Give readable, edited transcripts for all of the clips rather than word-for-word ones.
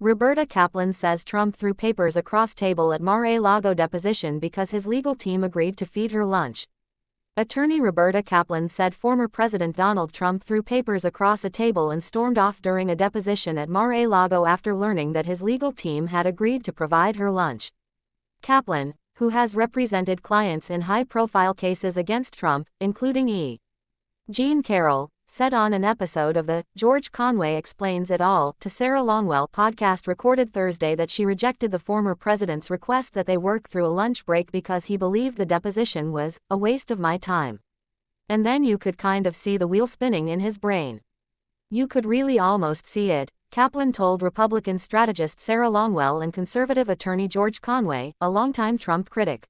Roberta Kaplan says Trump threw papers across table at Mar-a-Lago deposition because his legal team agreed to feed her lunch. Attorney Roberta Kaplan said former President Donald Trump threw papers across a table and stormed off during a deposition at Mar-a-Lago after learning that his legal team had agreed to provide her lunch. Kaplan, who has represented clients in high-profile cases against Trump, including E. Jean Carroll, said on an episode of the George Conway Explains It All to Sarah Longwell podcast recorded Thursday that she rejected the former president's request that they work through a lunch break because he believed the deposition was a waste of my time. And then you could kind of see the wheel spinning in his brain. You could really almost see it, Kaplan told Republican strategist Sarah Longwell and conservative attorney George Conway, a longtime Trump critic.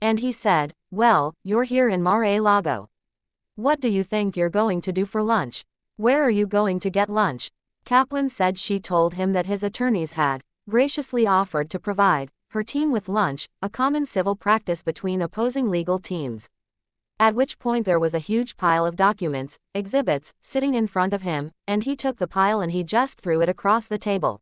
And he said, "Well, you're here in Mar-a-Lago. What do you think you're going to do for lunch? Where are you going to get lunch?" Kaplan said she told him that his attorneys had graciously offered to provide her team with lunch, a common civil practice between opposing legal teams. At which point there was a huge pile of documents, exhibits, sitting in front of him, and he took the pile and he just threw it across the table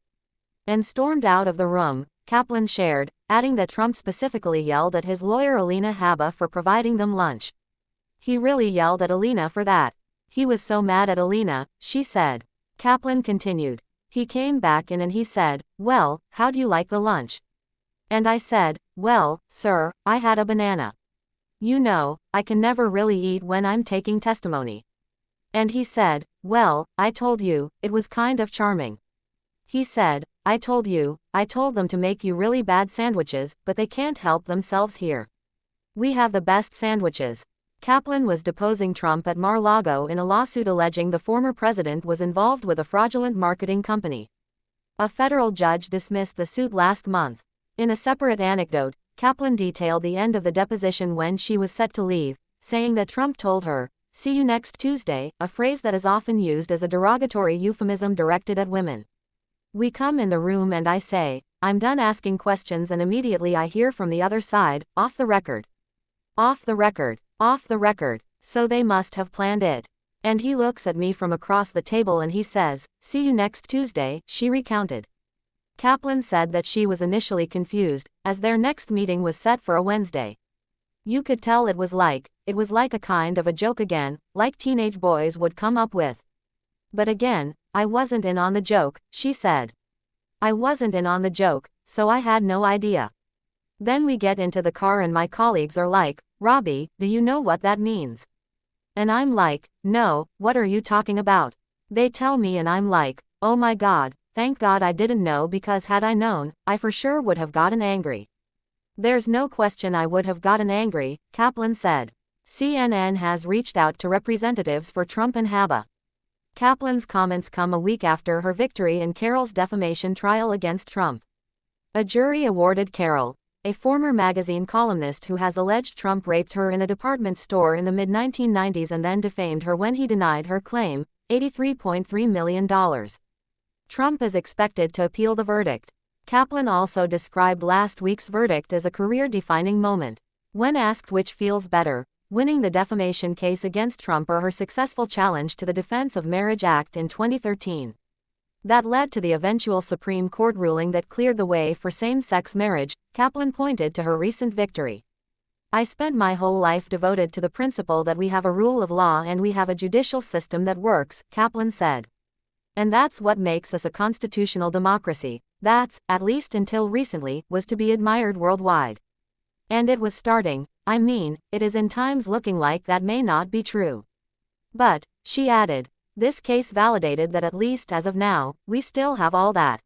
and stormed out of the room, Kaplan shared, adding that Trump specifically yelled at his lawyer Alina Habba for providing them lunch. "He really yelled at Alina for that. He was so mad at Alina," she said. Kaplan continued. "He came back in and he said, 'Well, how do you like the lunch?' And I said, 'Well, sir, I had a banana. You know, I can never really eat when I'm taking testimony.' And he said, 'Well, I told you, it was kind of charming.' He said, I told them to make you really bad sandwiches, but they can't help themselves here. We have the best sandwiches." Kaplan was deposing Trump at Mar-a-Lago in a lawsuit alleging the former president was involved with a fraudulent marketing company. A federal judge dismissed the suit last month. In a separate anecdote, Kaplan detailed the end of the deposition when she was set to leave, saying that Trump told her, "See you next Tuesday," a phrase that is often used as a derogatory euphemism directed at women. "We come in the room and I say, 'I'm done asking questions,' and immediately I hear from the other side, 'Off the record. Off the record. Off the record.' So they must have planned it. And he looks at me from across the table and he says, 'See you next Tuesday,'" she recounted. Kaplan said that she was initially confused, as their next meeting was set for a Wednesday. "You could tell it was like a kind of a joke again, like teenage boys would come up with. But again, I wasn't in on the joke," she said. "I wasn't in on the joke, so I had no idea. Then we get into the car and my colleagues are like, 'Robbie, do you know what that means?' And I'm like, 'No, what are you talking about?' They tell me and I'm like, 'Oh my God, thank God I didn't know, because had I known, I for sure would have gotten angry.' There's no question I would have gotten angry," Kaplan said. CNN has reached out to representatives for Trump and Habba. Kaplan's comments come a week after her victory in Carroll's defamation trial against Trump. A jury awarded Carroll, a former magazine columnist who has alleged Trump raped her in a department store in the mid-1990s and then defamed her when he denied her claim, $83.3 million. Trump is expected to appeal the verdict. Kaplan also described last week's verdict as a career-defining moment. When asked which feels better, winning the defamation case against Trump or her successful challenge to the Defense of Marriage Act in 2013. That led to the eventual Supreme Court ruling that cleared the way for same-sex marriage, Kaplan pointed to her recent victory. "I spent my whole life devoted to the principle that we have a rule of law and we have a judicial system that works," Kaplan said. "And that's what makes us a constitutional democracy. That's, at least until recently, was to be admired worldwide. And it was starting, it is in times looking like that may not be true. But," she added, "this case validated that at least as of now, we still have all that."